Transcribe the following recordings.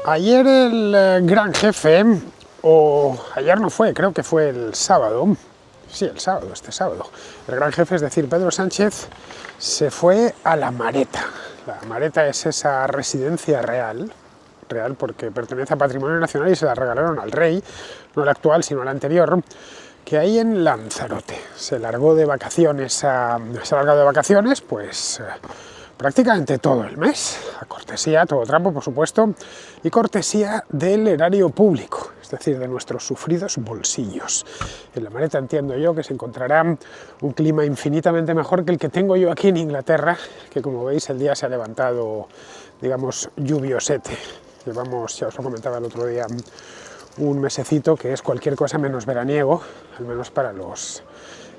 Ayer el gran jefe, o ayer no fue, creo que fue el sábado, sí, el sábado, este sábado, el gran jefe, es decir, Pedro Sánchez, se fue a La Mareta. La Mareta es esa residencia real porque pertenece a Patrimonio Nacional y se la regalaron al rey, no el actual, sino el anterior, que hay en Lanzarote. Se ha largado de vacaciones, pues prácticamente todo el mes, a cortesía, todo trampo por supuesto, y cortesía del erario público, es decir, de nuestros sufridos bolsillos. En La Mareta entiendo yo que se encontrará un clima infinitamente mejor que el que tengo yo aquí en Inglaterra, que como veis el día se ha levantado, digamos, lluviosete. Llevamos, ya os lo comentaba el otro día, un mesecito que es cualquier cosa menos veraniego, al menos para los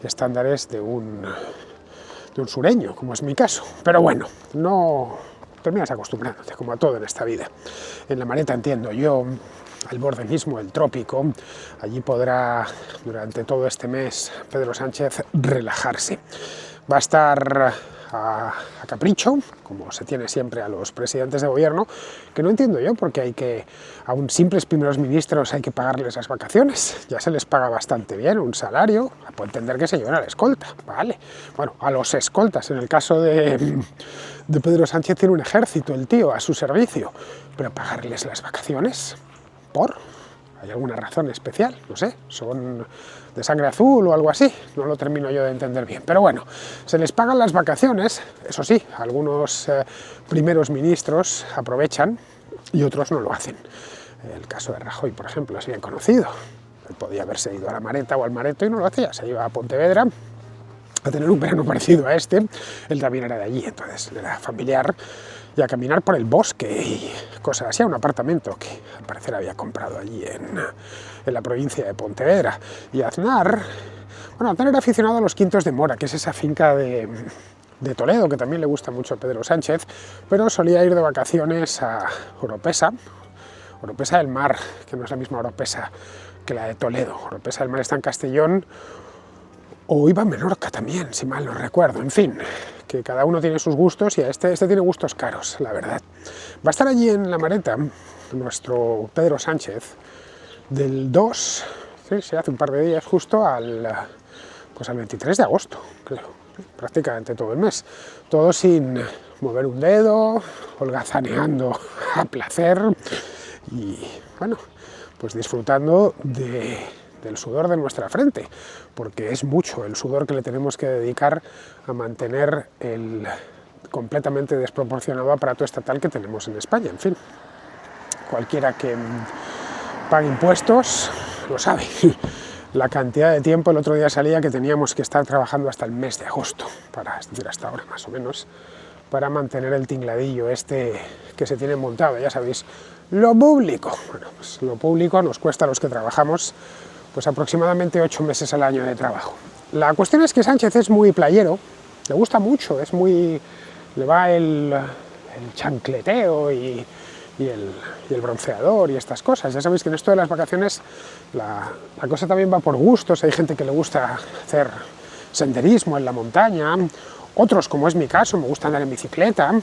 estándares de un sureño, como es mi caso. Pero bueno, no terminas acostumbrándote, como a todo en esta vida. En La Mareta entiendo yo, al borde mismo del trópico, allí podrá durante todo este mes Pedro Sánchez relajarse. Va a estar a capricho, como se tiene siempre a los presidentes de gobierno, que no entiendo yo porque hay que, a un simples primeros ministros hay que pagarles las vacaciones, ya se les paga bastante bien un salario, puedo entender que se lleven a la escolta, vale, bueno, a los escoltas, en el caso de Pedro Sánchez tiene un ejército, el tío, a su servicio, pero pagarles las vacaciones, ¿por? ¿Hay alguna razón especial? No sé, son de sangre azul o algo así, no lo termino yo de entender bien. Pero bueno, se les pagan las vacaciones, eso sí, algunos primeros ministros aprovechan y otros no lo hacen. El caso de Rajoy, por ejemplo, es bien conocido. Él podía haberse ido a La Mareta o al Mareto y no lo hacía, se iba a Pontevedra a tener un verano parecido a este. Él también era de allí, entonces era familiar, y a caminar por el bosque y cosas así, a un apartamento que al parecer había comprado allí en la provincia de Pontevedra. Y Aznar, bueno, Aznar era aficionado a los Quintos de Mora, que es esa finca de Toledo, que también le gusta mucho a Pedro Sánchez, pero solía ir de vacaciones a Oropesa del Mar, que no es la misma Oropesa que la de Toledo. Oropesa del Mar está en Castellón, o iba a Menorca también, si mal no recuerdo, en fin, que cada uno tiene sus gustos y este tiene gustos caros, la verdad. Va a estar allí en La Mareta nuestro Pedro Sánchez del 2, sí, se hace un par de días justo, al 23 de agosto, creo, prácticamente todo el mes, todo sin mover un dedo, holgazaneando a placer y, bueno, pues disfrutando del sudor de nuestra frente, porque es mucho el sudor que le tenemos que dedicar a mantener el completamente desproporcionado aparato estatal que tenemos en España. En fin, cualquiera que pague impuestos lo sabe. La cantidad de tiempo, el otro día salía que teníamos que estar trabajando hasta el mes de agosto, es decir, hasta ahora más o menos, para mantener el tingladillo este que se tiene montado, ya sabéis, lo público. Bueno, pues lo público nos cuesta a los que trabajamos pues aproximadamente 8 meses al año de trabajo. La cuestión es que Sánchez es muy playero, le gusta mucho, le va el chancleteo y el bronceador y estas cosas. Ya sabéis que en esto de las vacaciones la cosa también va por gustos, hay gente que le gusta hacer senderismo en la montaña, otros, como es mi caso, me gusta andar en bicicleta,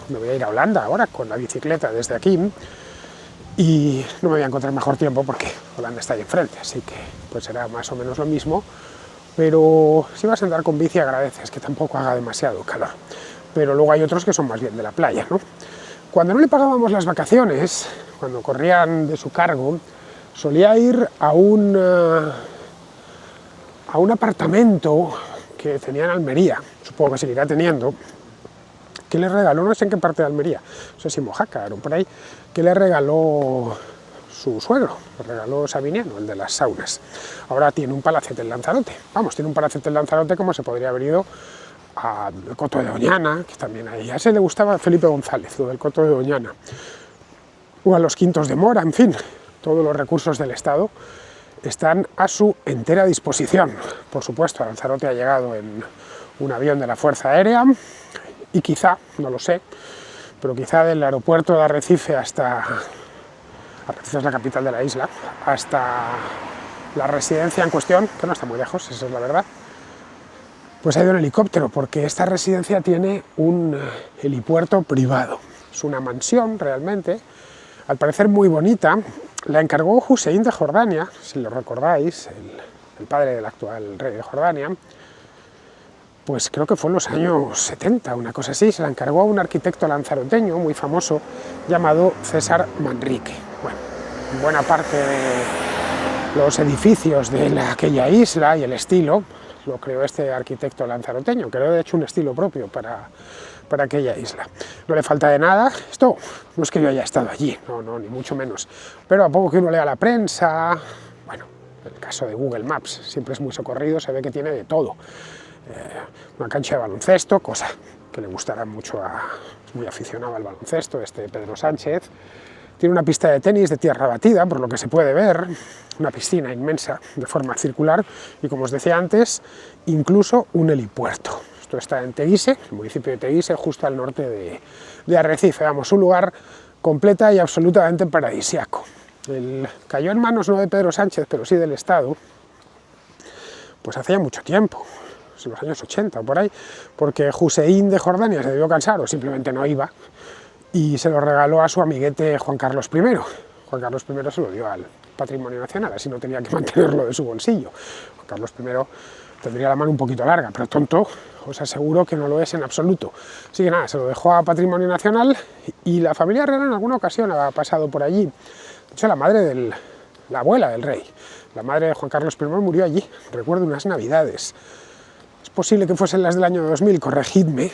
me voy a ir a Holanda ahora con la bicicleta desde aquí, y no me voy a encontrar mejor tiempo porque Holanda está ahí enfrente, así que pues será más o menos lo mismo, pero si vas a andar con bici agradeces que tampoco haga demasiado calor, pero luego hay otros que son más bien de la playa, ¿no? Cuando no le pagábamos las vacaciones, cuando corrían de su cargo, solía ir a un apartamento que tenía en Almería, supongo que seguirá teniendo, que le regaló, no sé en qué parte de Almería, no sé si Mojácar o por ahí, que le regaló su suegro, le regaló Sabiniano, el de las saunas. Ahora tiene un palacete en Lanzarote, tiene un palacete en Lanzarote como se podría haber ido al Coto de Doñana, que también ahí, a ese le gustaba a Felipe González, lo del Coto de Doñana, o a los Quintos de Mora, en fin, todos los recursos del Estado están a su entera disposición. Por supuesto, a Lanzarote ha llegado en un avión de la Fuerza Aérea y quizá, no lo sé, pero quizá del aeropuerto de Arrecife hasta, Arrecife es la capital de la isla, hasta la residencia en cuestión, que no está muy lejos, esa es la verdad, pues ha ido en helicóptero, porque esta residencia tiene un helipuerto privado. Es una mansión realmente, al parecer muy bonita, la encargó Hussein de Jordania, si lo recordáis, el padre del actual rey de Jordania. Pues creo que fue en los años 70, una cosa así, se la encargó a un arquitecto lanzaroteño muy famoso llamado César Manrique. Bueno, buena parte de los edificios de aquella isla y el estilo lo creó este arquitecto lanzaroteño, creó de hecho un estilo propio para aquella isla. No le falta de nada, esto no es que yo haya estado allí, no, ni mucho menos, pero a poco que uno lea la prensa, bueno, el caso de Google Maps siempre es muy socorrido, se ve que tiene de todo. Una cancha de baloncesto, cosa que le gustará mucho es muy aficionado al baloncesto, Pedro Sánchez. Tiene una pista de tenis de tierra batida, por lo que se puede ver, una piscina inmensa de forma circular y, como os decía antes, incluso un helipuerto. Esto está en Teguise, el municipio de Teguise, justo al norte de Arrecife. Vamos, un lugar completa y absolutamente paradisiaco. Cayó en manos no de Pedro Sánchez, pero sí del Estado, pues hacía mucho tiempo, en los años 80 o por ahí, porque Hussein de Jordania se debió cansar o simplemente no iba, y se lo regaló a su amiguete Juan Carlos I. Juan Carlos I se lo dio al Patrimonio Nacional, así no tenía que mantenerlo de su bolsillo. Juan Carlos I tendría la mano un poquito larga, pero tonto, os aseguro que no lo es en absoluto. Así que nada, se lo dejó a Patrimonio Nacional y la familia real en alguna ocasión ha pasado por allí. De hecho, la abuela del rey, la madre de Juan Carlos I, murió allí, recuerdo unas navidades. Es posible que fuesen las del año 2000, corregidme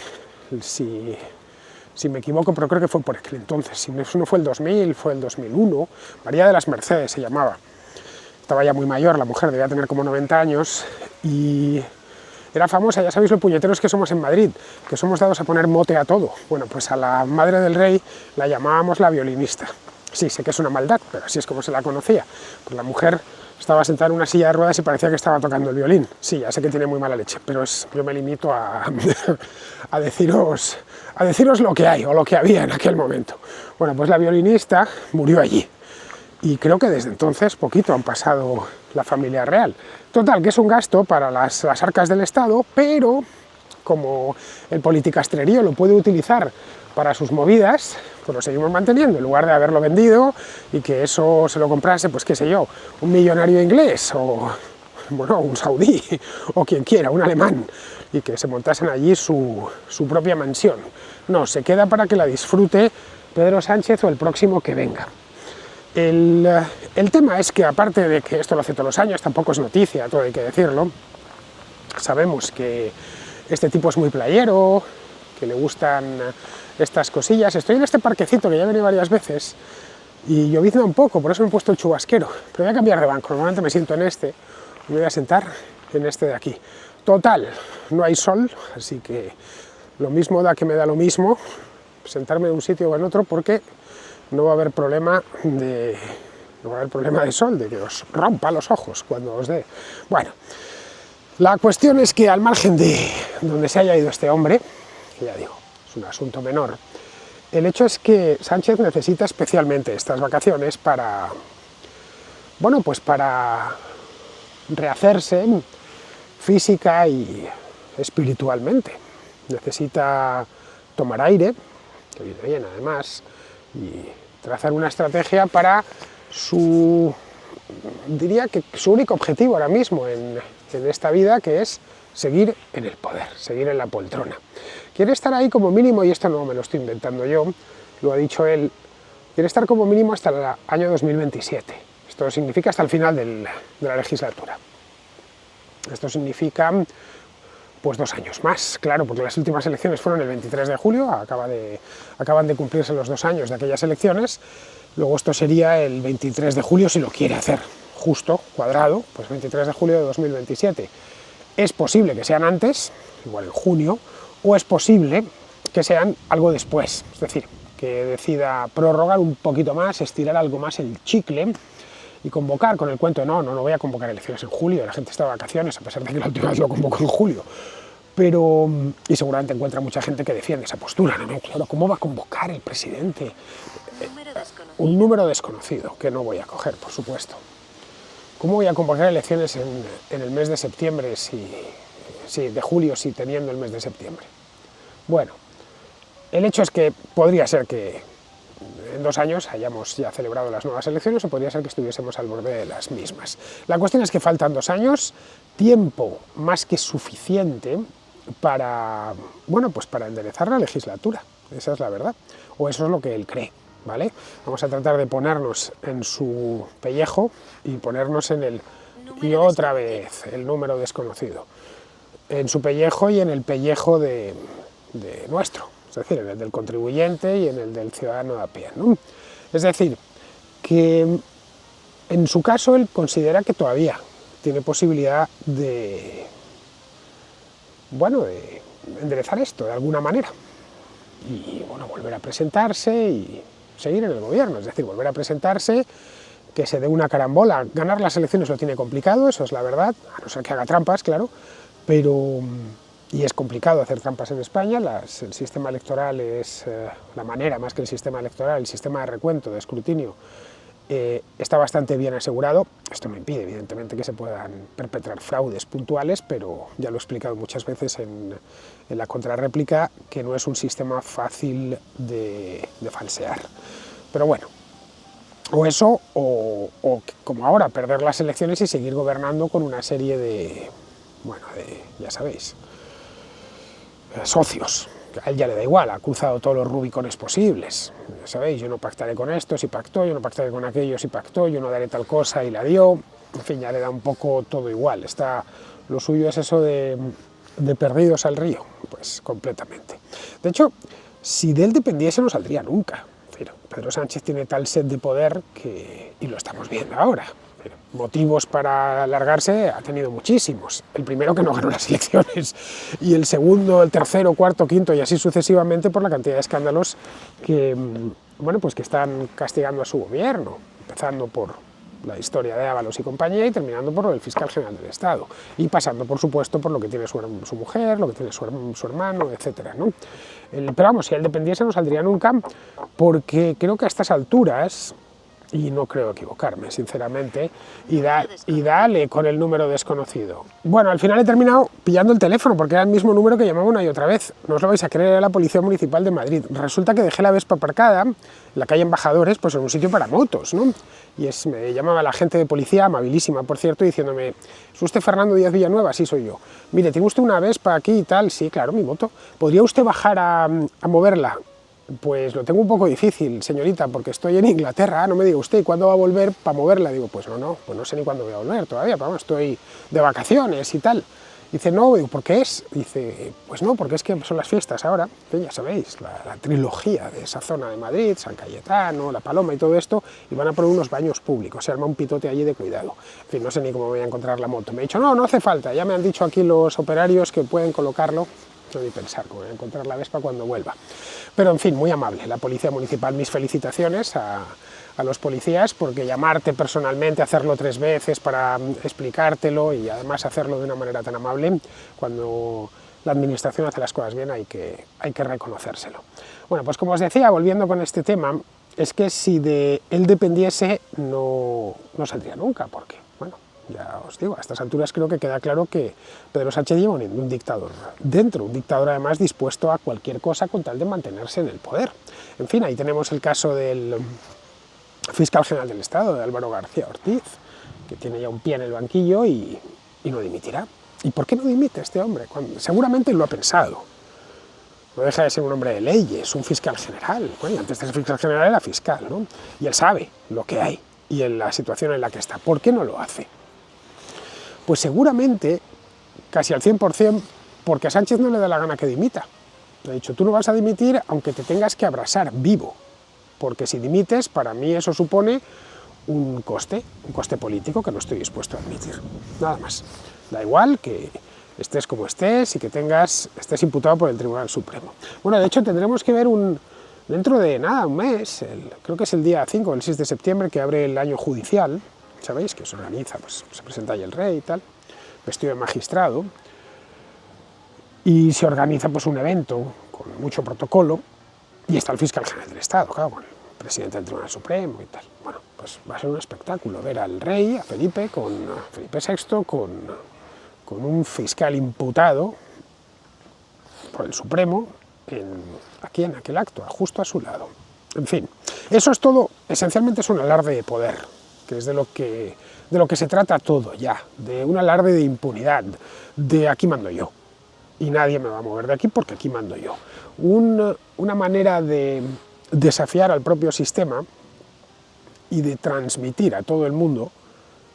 si me equivoco, pero creo que fue por aquel entonces. Si no fue el 2000, fue el 2001, María de las Mercedes se llamaba. Estaba ya muy mayor, la mujer debía tener como 90 años y era famosa, ya sabéis lo puñeteros que somos en Madrid, que somos dados a poner mote a todo. Bueno, pues a la madre del rey la llamábamos la violinista. Sí, sé que es una maldad, pero así es como se la conocía. Pues la mujer estaba sentada en una silla de ruedas y parecía que estaba tocando el violín. Sí, ya sé que tiene muy mala leche, pero yo me limito a deciros lo que hay o lo que había en aquel momento. Bueno, pues la violinista murió allí. Y creo que desde entonces poquito han pasado la familia real. Total, que es un gasto para las arcas del Estado, pero como el politicastrerío lo puede utilizar para sus movidas, pues lo seguimos manteniendo, en lugar de haberlo vendido y que eso se lo comprase, pues qué sé yo, un millonario inglés o, bueno, un saudí o quien quiera, un alemán, y que se montasen allí su propia mansión. No, se queda para que la disfrute Pedro Sánchez o el próximo que venga. El tema es que, aparte de que esto lo hace todos los años, tampoco es noticia, todo hay que decirlo, sabemos que este tipo es muy playero, que le gustan estas cosillas. Estoy en este parquecito que ya he venido varias veces y llovizna un poco, por eso me he puesto el chubasquero, pero voy a cambiar de banco, normalmente me siento en este, me voy a sentar en este de aquí. Total, no hay sol, así que lo mismo da que me da lo mismo sentarme en un sitio o en otro, porque no va a haber problema de sol, de que os rompa los ojos cuando os dé. Bueno, la cuestión es que, al margen de donde se haya ido este hombre, que ya digo, es un asunto menor, el hecho es que Sánchez necesita especialmente estas vacaciones para, bueno, pues para rehacerse física y espiritualmente. Necesita tomar aire, que viene bien además, y trazar una estrategia para diría que su único objetivo ahora mismo en esta vida, que es seguir en el poder, seguir en la poltrona. Quiere estar ahí como mínimo, y esto no me lo estoy inventando yo, lo ha dicho él, quiere estar como mínimo hasta el año 2027. Esto significa hasta el final de la legislatura. Esto significa pues 2 años más, claro, porque las últimas elecciones fueron el 23 de julio, acaban de cumplirse los 2 años de aquellas elecciones, luego esto sería el 23 de julio si lo quiere hacer justo, cuadrado, pues 23 de julio de 2027. Es posible que sean antes, igual en junio, o es posible que sean algo después, es decir, que decida prorrogar un poquito más, estirar algo más el chicle y convocar con el cuento de no voy a convocar elecciones en julio, la gente está de vacaciones, a pesar de que la última vez lo convocó en julio. Pero, y seguramente encuentra mucha gente que defiende esa postura, ¿no? Claro, ¿cómo va a convocar el presidente? Un número desconocido, que no voy a coger, por supuesto. ¿Cómo voy a convocar elecciones en el mes de septiembre, de julio, si teniendo el mes de septiembre? Bueno, el hecho es que podría ser que en 2 años hayamos ya celebrado las nuevas elecciones o podría ser que estuviésemos al borde de las mismas. La cuestión es que faltan 2 años, tiempo más que suficiente para, bueno, pues para enderezar la legislatura, esa es la verdad, o eso es lo que él cree, ¿vale? Vamos a tratar de ponernos en su pellejo y ponernos en el, y otra vez, el número desconocido, en su pellejo y en el pellejo de nuestro, es decir, en el del contribuyente y en el del ciudadano de a pie, ¿no? Es decir, que en su caso él considera que todavía tiene posibilidad de, bueno, de enderezar esto de alguna manera y, bueno, volver a presentarse y seguir en el gobierno, es decir, volver a presentarse, que se dé una carambola. Ganar las elecciones lo tiene complicado, eso es la verdad, a no ser que haga trampas, claro, pero, y es complicado hacer trampas en España, el sistema electoral es la manera, más que el sistema electoral, el sistema de recuento, de escrutinio, está bastante bien asegurado. Esto no impide, evidentemente, que se puedan perpetrar fraudes puntuales, pero ya lo he explicado muchas veces en la contrarréplica, que no es un sistema fácil de falsear. Pero bueno, o eso, o como ahora, perder las elecciones y seguir gobernando con una serie de, bueno, ya sabéis, socios. A él ya le da igual, ha cruzado todos los rubicones posibles. Ya sabéis, yo no pactaré con estos y pactó, yo no pactaré con aquellos y pactó, yo no daré tal cosa y la dio. En fin, ya le da un poco todo igual. Lo suyo es eso de perdidos al río, pues completamente. De hecho, si de él dependiese no saldría nunca. Pero Pedro Sánchez tiene tal sed de poder que, y lo estamos viendo ahora, pero motivos para alargarse ha tenido muchísimos. El primero, que no ganó las elecciones, y el segundo, el tercero, cuarto, quinto y así sucesivamente, por la cantidad de escándalos que, bueno, pues que están castigando a su gobierno, empezando por la historia de Ábalos y compañía y terminando por el fiscal general del Estado y pasando, por supuesto, por lo que tiene su mujer, lo que tiene su hermano, etcétera, ¿no? Pero vamos, si él dependiese no saldría nunca, porque creo que a estas alturas, y no creo equivocarme, sinceramente, y dale con el número desconocido. Bueno, al final he terminado pillando el teléfono, porque era el mismo número que llamaba una y otra vez. No os lo vais a creer, era la Policía Municipal de Madrid. Resulta que dejé la Vespa aparcada en la calle Embajadores, pues en un sitio para motos, ¿no? Y me llamaba la agente de policía, amabilísima, por cierto, diciéndome: ¿es usted Fernando Díaz Villanueva? Sí, soy yo. Mire, ¿tiene usted una Vespa aquí y tal? Sí, claro, mi moto. ¿Podría usted bajar a moverla? Pues lo tengo un poco difícil, señorita, porque estoy en Inglaterra. No me diga usted, ¿y cuándo va a volver para moverla? Digo, pues no sé ni cuándo voy a volver todavía, pero vamos, estoy de vacaciones y tal. Dice, no, digo, ¿por qué es? Dice, pues no, porque es que son las fiestas ahora, que ya sabéis, la trilogía de esa zona de Madrid, San Cayetano, La Paloma y todo esto, y van a poner unos baños públicos, se arma un pitote allí de cuidado. En fin, no sé ni cómo voy a encontrar la moto. Me ha dicho, no hace falta, ya me han dicho aquí los operarios que pueden colocarlo. No ni pensar cómo voy a encontrar la Vespa cuando vuelva. Pero en fin, muy amable la Policía Municipal. Mis felicitaciones a los policías, porque llamarte personalmente, hacerlo 3 veces para explicártelo y además hacerlo de una manera tan amable, cuando la administración hace las cosas bien hay que reconocérselo. Bueno, pues como os decía, volviendo con este tema, es que si de él dependiese no saldría nunca, porque, bueno, ya os digo, a estas alturas creo que queda claro que Pedro Sánchez lleva un dictador dentro, un dictador además dispuesto a cualquier cosa con tal de mantenerse en el poder. En fin, ahí tenemos el caso del fiscal general del Estado, de Álvaro García Ortiz, que tiene ya un pie en el banquillo y no dimitirá. ¿Y por qué no dimite este hombre? Seguramente lo ha pensado. No deja de ser un hombre de leyes, un fiscal general. Bueno, antes de ser fiscal general era fiscal, ¿no? Y él sabe lo que hay y en la situación en la que está. ¿Por qué no lo hace? Pues seguramente, casi al 100%, porque a Sánchez no le da la gana que dimita. Le ha dicho, tú no vas a dimitir aunque te tengas que abrasar vivo, porque si dimites, para mí eso supone un coste político que no estoy dispuesto a admitir. Nada más. Da igual que estés como estés y que estés imputado por el Tribunal Supremo. Bueno, de hecho tendremos que ver dentro de nada, un mes, creo que es el día 5 o el 6 de septiembre, que abre el año judicial. Sabéis que se organiza, pues se presenta ahí el rey y tal, vestido de magistrado, y se organiza pues un evento con mucho protocolo, y está el fiscal general del Estado, claro, con el presidente del Tribunal Supremo y tal. Bueno, pues va a ser un espectáculo ver al rey, a Felipe VI, con un fiscal imputado por el Supremo, aquí en aquel acto, justo a su lado. En fin, Eso es todo, esencialmente es un alarde de poder, que es de lo que se trata todo ya, de un alarde de impunidad, de aquí mando yo, y nadie me va a mover de aquí porque aquí mando yo. Una manera de desafiar al propio sistema y de transmitir a todo el mundo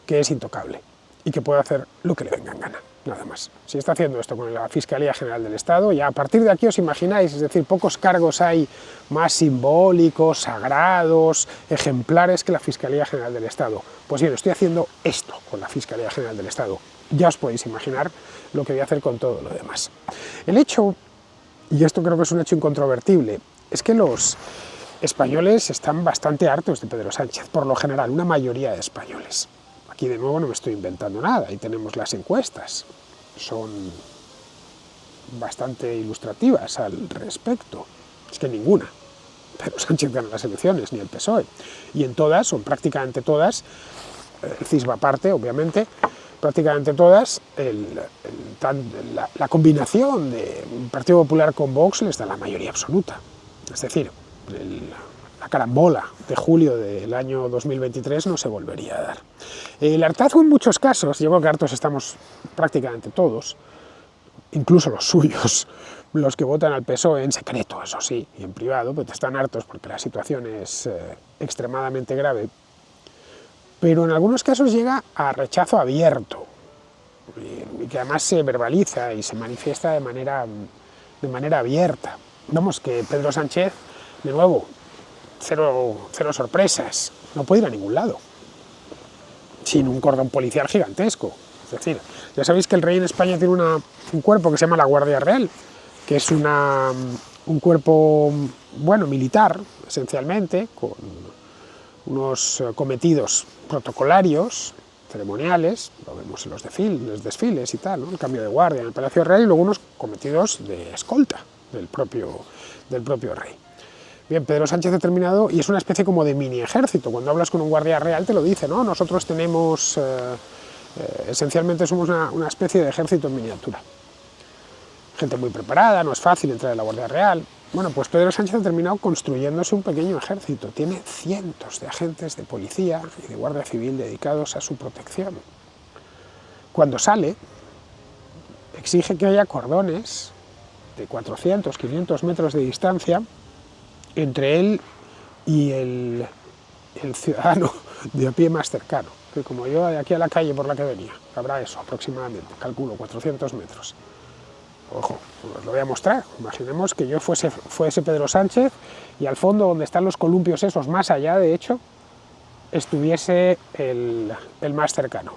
que es intocable y que puede hacer lo que le venga en gana, nada más. Si está haciendo esto con la Fiscalía General del Estado, ya a partir de aquí os imagináis, es decir, pocos cargos hay más simbólicos, sagrados, ejemplares que la Fiscalía General del Estado. Pues bien, estoy haciendo esto con la Fiscalía General del Estado. Ya os podéis imaginar lo que voy a hacer con todo lo demás. El hecho, y esto creo que es un hecho incontrovertible, es que los españoles están bastante hartos de Pedro Sánchez, por lo general, una mayoría de españoles. Aquí de nuevo no me estoy inventando nada, ahí tenemos las encuestas, son bastante ilustrativas al respecto, es que ninguna. Pedro Sánchez gana las elecciones, ni el PSOE, y en todas, o prácticamente todas, el CIS va aparte, obviamente, prácticamente todas, la combinación de Partido Popular con Vox les da la mayoría absoluta. Es decir, la carambola de julio del año 2023 no se volvería a dar. El hartazgo en muchos casos, yo creo que hartos estamos prácticamente todos, incluso los suyos, los que votan al PSOE en secreto, eso sí, y en privado, pues están hartos porque la situación es extremadamente grave, pero en algunos casos llega a rechazo abierto, y que además se verbaliza y se manifiesta de manera abierta. Vamos, que Pedro Sánchez, de nuevo, cero sorpresas, no puede ir a ningún lado, sin un cordón policial gigantesco. Es decir, ya sabéis que el rey en España tiene un cuerpo que se llama la Guardia Real, que es un cuerpo, bueno, militar, esencialmente, con unos cometidos protocolarios, ceremoniales, lo vemos en los desfiles y tal, ¿no? El cambio de guardia en el Palacio Real, y luego unos cometidos de escolta del propio rey. Bien, Pedro Sánchez ha terminado, y es una especie como de mini ejército. Cuando hablas con un guardia real te lo dice, ¿no? Nosotros tenemos, esencialmente somos una especie de ejército en miniatura. Gente muy preparada, no es fácil entrar en la Guardia Real. Bueno, pues Pedro Sánchez ha terminado construyéndose un pequeño ejército. Tiene cientos de agentes de policía y de guardia civil dedicados a su protección. Cuando sale, exige que haya cordones de 400, 500 metros de distancia entre él y el ciudadano de a pie más cercano, que como yo de aquí a la calle por la que venía, habrá eso aproximadamente, calculo, 400 metros. Ojo, os lo voy a mostrar. Imaginemos que yo fuese Pedro Sánchez y al fondo, donde están los columpios esos, más allá de hecho, estuviese el más cercano.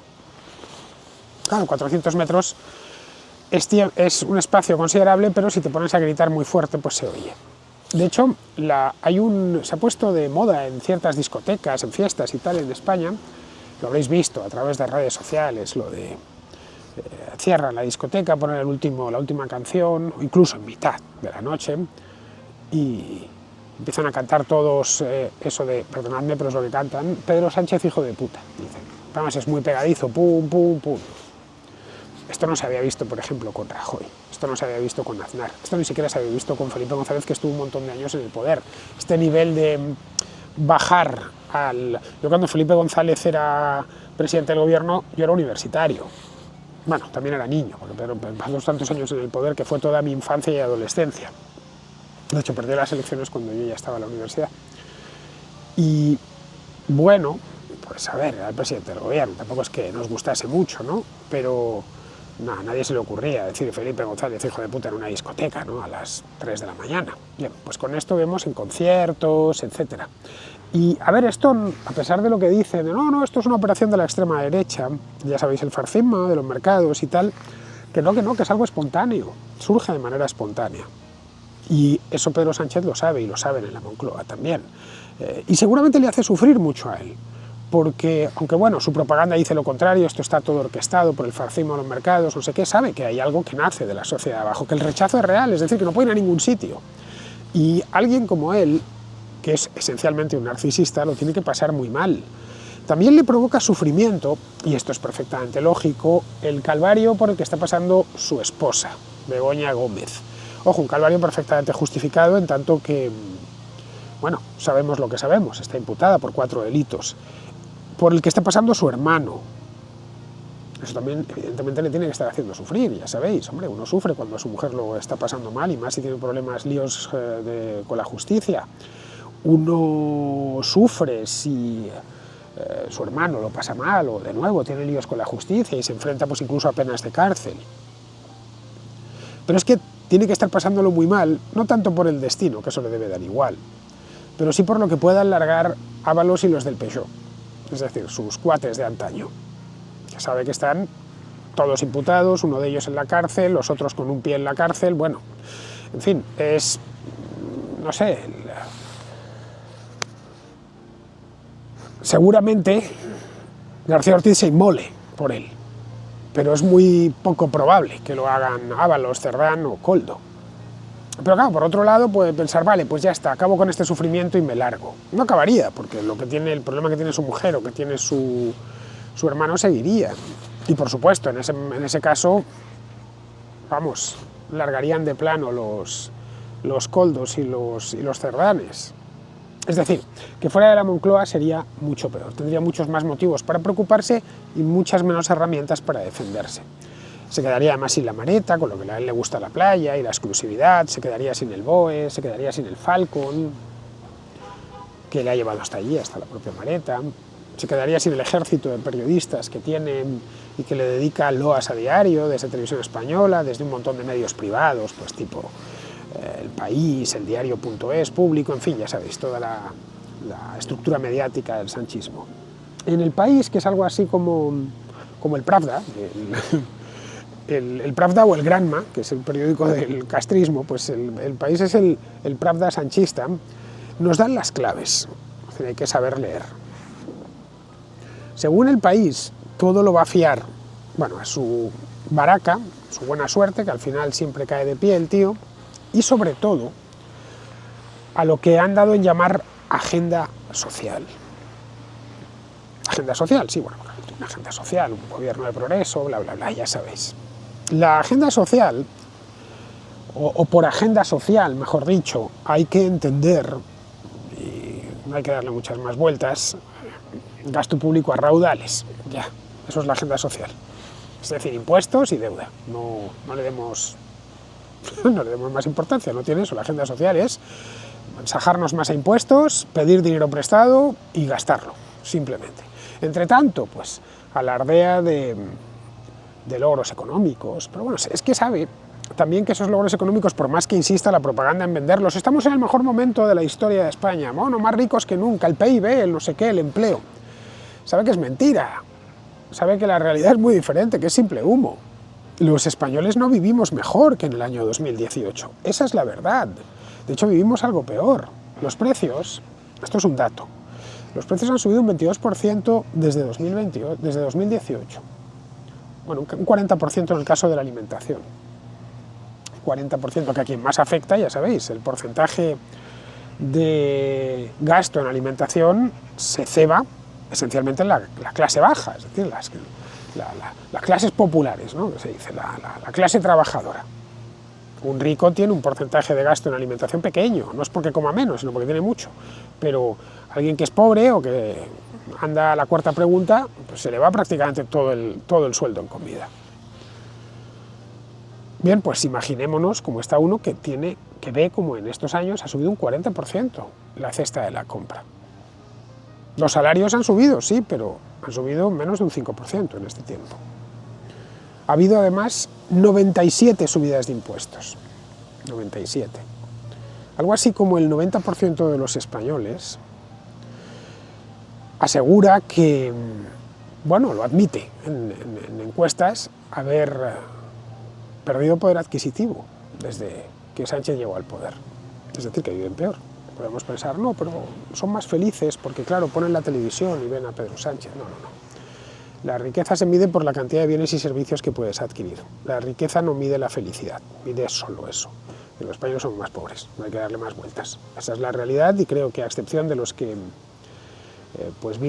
Claro, 400 metros es un espacio considerable, pero si te pones a gritar muy fuerte, pues se oye. De hecho, se ha puesto de moda en ciertas discotecas, en fiestas y tal en España, lo habréis visto a través de redes sociales, lo de cierran la discoteca, ponen la última canción, o incluso en mitad de la noche, y empiezan a cantar todos eso de, perdonadme, pero es lo que cantan, Pedro Sánchez, hijo de puta, dicen. Además es muy pegadizo, pum, pum, pum. Esto no se había visto, por ejemplo, con Rajoy, esto no se había visto con Aznar, esto ni siquiera se había visto con Felipe González, que estuvo un montón de años en el poder. Este nivel de bajar Yo cuando Felipe González era presidente del gobierno, yo era universitario. Bueno, también era niño, porque Pedro pasó tantos años en el poder que fue toda mi infancia y adolescencia. De hecho, perdí las elecciones cuando yo ya estaba en la universidad. Y bueno, pues a ver, era el presidente del gobierno, tampoco es que nos gustase mucho, ¿no? Pero no, a nadie se le ocurría decir Felipe González, hijo de puta, en una discoteca, ¿no? A las 3 de la mañana. Bien, pues con esto vemos en conciertos, etcétera. Y a ver, esto, a pesar de lo que dicen, de no, esto es una operación de la extrema derecha, ya sabéis, el farcismo de los mercados y tal, que es algo espontáneo, surge de manera espontánea. Y eso Pedro Sánchez lo sabe, y lo saben en la Moncloa también. Y seguramente le hace sufrir mucho a él, porque, aunque bueno, su propaganda dice lo contrario, esto está todo orquestado por el farcismo de los mercados, no sé qué, sabe que hay algo que nace de la sociedad de abajo, que el rechazo es real, es decir, que no puede ir a ningún sitio. Y alguien como él, que es esencialmente un narcisista, lo tiene que pasar muy mal. También le provoca sufrimiento, y esto es perfectamente lógico, el calvario por el que está pasando su esposa, Begoña Gómez. Ojo, un calvario perfectamente justificado, en tanto que bueno, sabemos lo que sabemos, está imputada por 4 delitos, por el que está pasando su hermano. Eso también, evidentemente, le tiene que estar haciendo sufrir, ya sabéis, hombre, uno sufre cuando a su mujer lo está pasando mal, y más si tiene problemas, líos con la justicia. Uno sufre si su hermano lo pasa mal, o de nuevo tiene líos con la justicia y se enfrenta pues incluso a penas de cárcel. Pero es que tiene que estar pasándolo muy mal, no tanto por el destino, que eso le debe dar igual, pero sí por lo que puedan largar Ábalos y los del Peugeot, es decir, sus cuates de antaño. Ya sabe que están todos imputados, uno de ellos en la cárcel, los otros con un pie en la cárcel, bueno, en fin, es, no sé, seguramente García Ortiz se inmole por él, pero es muy poco probable que lo hagan Ábalos, Cerdán o Koldo. Pero claro, por otro lado puede pensar, vale, pues ya está, acabo con este sufrimiento y me largo. No acabaría, porque el problema que tiene su mujer o que tiene su hermano seguiría. Y por supuesto, en ese caso, vamos, largarían de plano los Koldos y los Cerdanes. Es decir, que fuera de la Moncloa sería mucho peor, tendría muchos más motivos para preocuparse y muchas menos herramientas para defenderse. Se quedaría además sin la Mareta, con lo que a él le gusta la playa y la exclusividad, se quedaría sin el BOE, se quedaría sin el Falcon, que le ha llevado hasta allí, hasta la propia Mareta, se quedaría sin el ejército de periodistas que tiene y que le dedica loas a diario, desde Televisión Española, desde un montón de medios privados, pues tipo El País, el Diario.es, Público, en fin, ya sabéis, toda la estructura mediática del sanchismo. En El País, que es algo así como el Pravda, el Pravda o el Granma, que es el periódico del castrismo, pues el País es el Pravda sanchista, nos dan las claves, hay que saber leer. Según El País, todo lo va a fiar, bueno, a su baraca, su buena suerte, que al final siempre cae de pie el tío, y sobre todo a lo que han dado en llamar agenda social. Agenda social, sí, bueno, una agenda social, un gobierno de progreso, bla, bla, bla, ya sabéis. La agenda social, o por agenda social, mejor dicho, hay que entender, y no hay que darle muchas más vueltas, gasto público a raudales, ya, eso es la agenda social. Es decir, impuestos y deuda, no le demos más importancia, no tiene eso. La agenda social es sajarnos más a impuestos, pedir dinero prestado y gastarlo, simplemente. Entre tanto, pues alardea de logros económicos, pero bueno, es que sabe también que esos logros económicos, por más que insista la propaganda en venderlos, estamos en el mejor momento de la historia de España, bueno, más ricos que nunca, el PIB, el no sé qué, el empleo. Sabe que es mentira, sabe que la realidad es muy diferente, que es simple humo. Los españoles no vivimos mejor que en el año 2018, esa es la verdad. De hecho, vivimos algo peor. Los precios, esto es un dato, los precios han subido un 22% desde 2018. Bueno, un 40% en el caso de la alimentación. 40% que a quien más afecta, ya sabéis, el porcentaje de gasto en alimentación se ceba esencialmente en la clase baja, es decir, las clases populares, ¿no? Se dice, la clase trabajadora. Un rico tiene un porcentaje de gasto en alimentación pequeño, no es porque coma menos, sino porque tiene mucho, pero alguien que es pobre o que anda a la cuarta pregunta, pues se le va prácticamente todo el sueldo en comida. Bien, pues imaginémonos cómo está uno que ve como en estos años ha subido un 40% la cesta de la compra. Los salarios han subido, sí, pero han subido menos de un 5% en este tiempo. Ha habido además 97 subidas de impuestos. 97. Algo así como el 90% de los españoles asegura que, bueno, lo admite en encuestas, haber perdido poder adquisitivo desde que Sánchez llegó al poder. Es decir, que viven peor. Podemos pensar, no, pero son más felices porque, claro, ponen la televisión y ven a Pedro Sánchez. No. La riqueza se mide por la cantidad de bienes y servicios que puedes adquirir. La riqueza no mide la felicidad, mide solo eso. Y los españoles son más pobres, no hay que darle más vueltas. Esa es la realidad y creo que a excepción de los que pues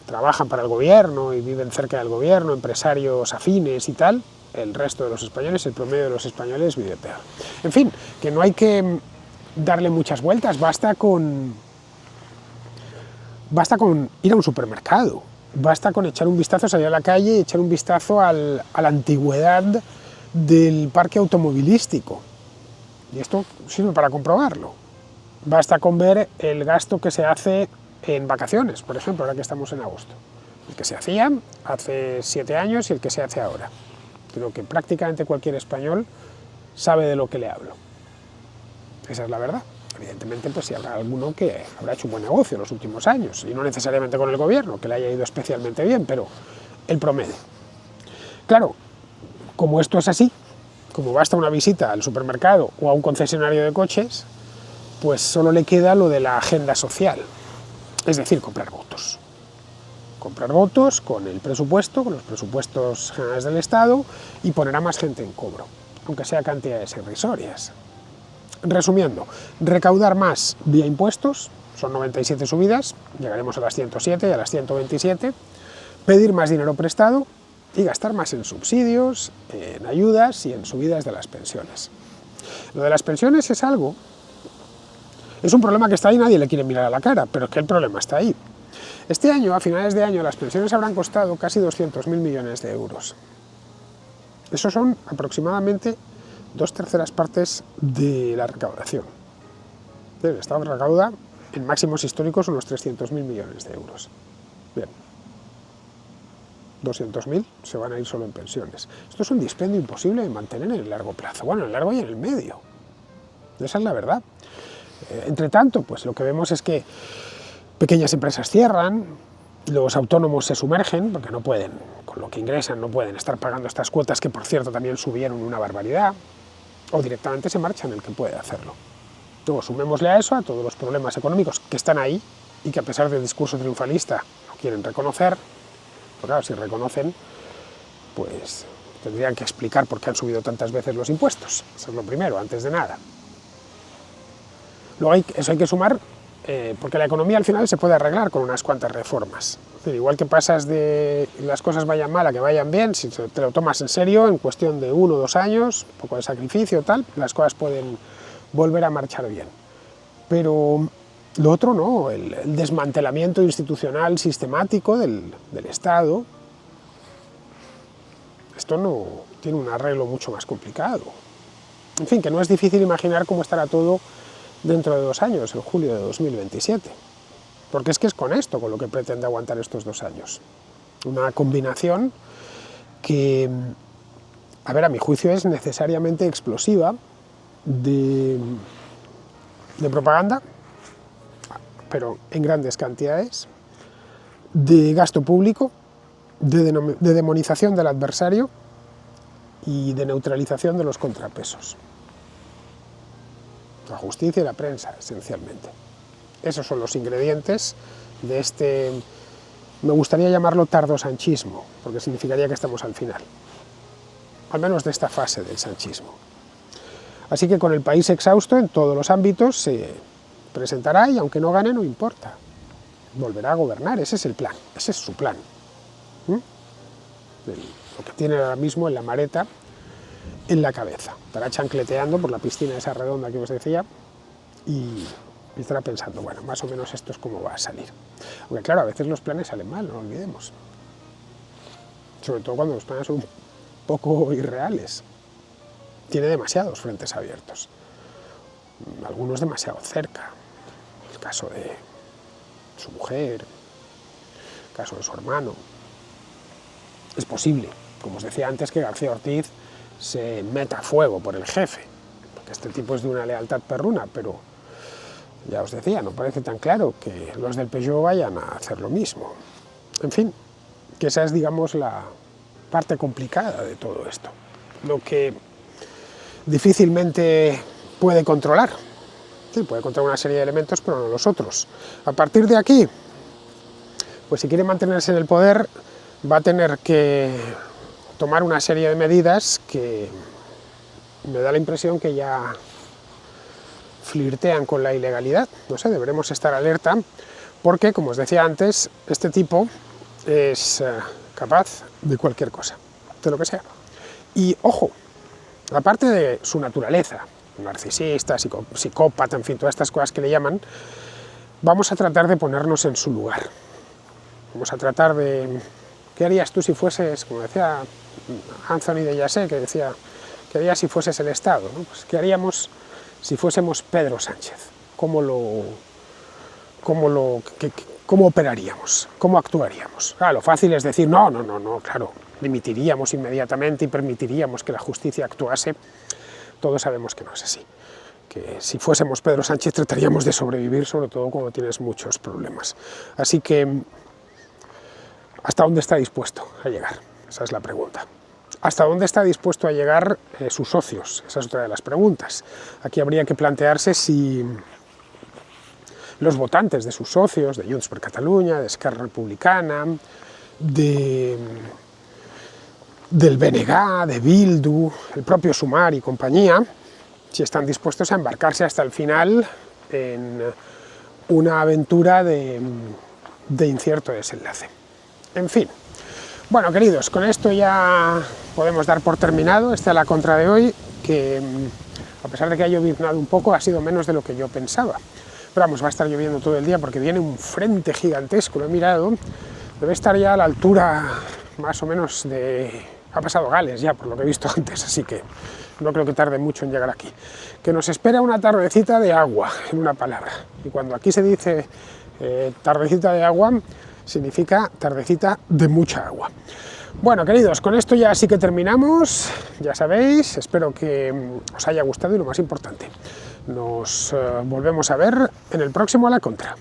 trabajan para el gobierno y viven cerca del gobierno, empresarios afines y tal, el resto de los españoles, el promedio de los españoles vive peor. En fin, que no hay que darle muchas vueltas, basta con ir a un supermercado, basta con echar un vistazo, salir a la calle y echar un vistazo a la antigüedad del parque automovilístico. Y esto sirve para comprobarlo. Basta con ver el gasto que se hace en vacaciones, por ejemplo, ahora que estamos en agosto. El que se hacía hace 7 años y el que se hace ahora. Creo que prácticamente cualquier español sabe de lo que le hablo. Esa es la verdad. Evidentemente, pues sí habrá alguno que habrá hecho un buen negocio en los últimos años, y no necesariamente con el gobierno, que le haya ido especialmente bien, pero el promedio. Claro, como esto es así, como basta una visita al supermercado o a un concesionario de coches, pues solo le queda lo de la agenda social, es decir, comprar votos. Comprar votos con el presupuesto, con los presupuestos generales del Estado, y poner a más gente en cobro, aunque sea cantidades irrisorias. Resumiendo, recaudar más vía impuestos, son 97 subidas, llegaremos a las 107 y a las 127, pedir más dinero prestado y gastar más en subsidios, en ayudas y en subidas de las pensiones. Lo de las pensiones es un problema que está ahí, nadie le quiere mirar a la cara, pero es que el problema está ahí. Este año, a finales de año, las pensiones habrán costado casi 200.000 millones de euros. Eso son aproximadamente 2/3 partes de la recaudación. El Estado recauda en máximos históricos unos 300.000 millones de euros. Bien, 200.000 se van a ir solo en pensiones. Esto es un dispendio imposible de mantener en el largo plazo, bueno, en el largo y en el medio. Esa es la verdad. Entre tanto, pues lo que vemos es que pequeñas empresas cierran, los autónomos se sumergen, porque no pueden, con lo que ingresan, no pueden estar pagando estas cuotas, que por cierto también subieron una barbaridad, o directamente se marchan el que puede hacerlo. Luego sumémosle a eso a todos los problemas económicos que están ahí y que a pesar del discurso triunfalista no quieren reconocer, porque claro, si reconocen, pues tendrían que explicar por qué han subido tantas veces los impuestos. Eso es lo primero, antes de nada. Luego eso hay que sumar, porque la economía al final se puede arreglar con unas cuantas reformas. Es decir, igual que pasas de las cosas vayan mal a que vayan bien, si te lo tomas en serio, en cuestión de 1 o 2 años, un poco de sacrificio tal, las cosas pueden volver a marchar bien. Pero lo otro no, el desmantelamiento institucional sistemático del Estado, esto no tiene un arreglo mucho más complicado. En fin, que no es difícil imaginar cómo estará todo dentro de 2 años, en julio de 2027. Porque es que es con esto con lo que pretende aguantar estos 2 años. Una combinación que, a ver, a mi juicio es necesariamente explosiva de propaganda, pero en grandes cantidades, de gasto público, de demonización del adversario y de neutralización de los contrapesos. La justicia y la prensa, esencialmente. Esos son los ingredientes de este, me gustaría llamarlo tardosanchismo, porque significaría que estamos al final, al menos de esta fase del sanchismo. Así que con el país exhausto en todos los ámbitos se presentará y aunque no gane no importa, volverá a gobernar, ese es el plan, ese es su plan. Lo que tiene ahora mismo en la maleta, en la cabeza. Estará chancleteando por la piscina esa redonda que os decía y estará pensando, bueno, más o menos esto es como va a salir. Aunque claro, a veces los planes salen mal, no lo olvidemos. Sobre todo cuando los planes son un poco irreales. Tiene demasiados frentes abiertos, algunos demasiado cerca. El caso de su mujer, el caso de su hermano. Es posible, como os decía antes, que García Ortiz se meta a fuego por el jefe, porque este tipo es de una lealtad perruna, pero ya os decía, no parece tan claro que los del Peugeot vayan a hacer lo mismo. En fin, que esa es, digamos, la parte complicada de todo esto, lo que difícilmente puede controlar. Sí, puede controlar una serie de elementos, pero no los otros. A partir de aquí, pues si quiere mantenerse en el poder, va a tener que tomar una serie de medidas que me da la impresión que ya flirtean con la ilegalidad. No sé, deberemos estar alerta, porque, como os decía antes, este tipo es capaz de cualquier cosa, de lo que sea. Y, ojo, aparte de su naturaleza, narcisista, psicópata, en fin, todas estas cosas que le llaman, vamos a tratar de ponernos en su lugar. Vamos a tratar de... ¿Qué harías tú si fueses, como decía Anthony de Jassé, que decía, ¿qué harías si fueses el Estado? ¿No? Pues, ¿qué haríamos si fuésemos Pedro Sánchez? ¿Cómo operaríamos? ¿Cómo actuaríamos? Claro, lo fácil es decir, no, claro, dimitiríamos inmediatamente y permitiríamos que la justicia actuase. Todos sabemos que no es así. Que si fuésemos Pedro Sánchez trataríamos de sobrevivir, sobre todo cuando tienes muchos problemas. Así que, ¿hasta dónde está dispuesto a llegar? Esa es la pregunta. ¿Hasta dónde está dispuesto a llegar sus socios? Esa es otra de las preguntas. Aquí habría que plantearse si los votantes de sus socios, de Junts per Catalunya, de Esquerra Republicana, del BNG, de Bildu, el propio Sumar y compañía, si están dispuestos a embarcarse hasta el final en una aventura de incierto desenlace. En fin. Bueno, queridos, con esto ya podemos dar por terminado esta la contra de hoy, que a pesar de que ha lloviznado un poco, ha sido menos de lo que yo pensaba. Pero vamos, va a estar lloviendo todo el día porque viene un frente gigantesco, lo he mirado, debe estar ya a la altura más o menos de... ha pasado Gales ya, por lo que he visto antes, así que no creo que tarde mucho en llegar aquí. Que nos espera una tardecita de agua, en una palabra. Y cuando aquí se dice tardecita de agua, significa tardecita de mucha agua. Bueno, queridos, con esto ya sí que terminamos, ya sabéis, espero que os haya gustado y lo más importante, nos volvemos a ver en el próximo A la Contra.